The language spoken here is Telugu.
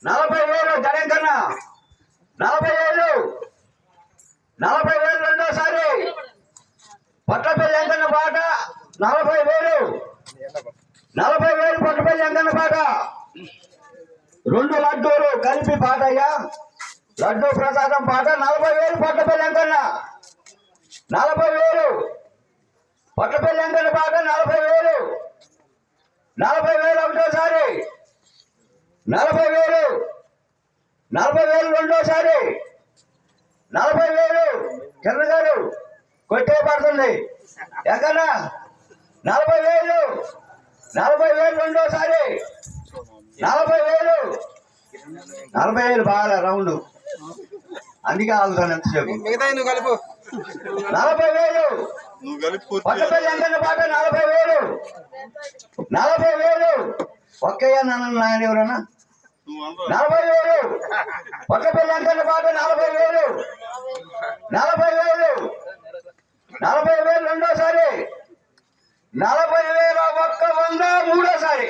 40,000 జగన్ 40,000 40,000 రెండోసారి పట్టపల్లి వెంకన్న పాట 40,000 పట్టపల్లి వెంకన్న పాట 2 లడ్డూలు కలిపి పాట అయ్యా లడ్డూ ప్రసాదం పాట 40,000 పట్టపల్లి వెంకన్న 40,000 పట్టపల్లి వెంకన్న పాట 40,000 ఒకటోసారి 40,000 రెండోసారి 40,000 చంద్ర గారు కొట్టే పడుతుంది ఎక్కడ 40,000 రెండోసారి 40,000 బాగా రౌండ్ అందుకే ఆగుతాను ఎంతసేపు 40,000 పట్టపల్లి వెంకన్న పాట 40,000 ఒక్కయ్యా నాయన ఎవరన్నా 40,000 పట్టపల్లి వెంకన్న పాట 40,000 రెండోసారి 40,000 100 మూడోసారి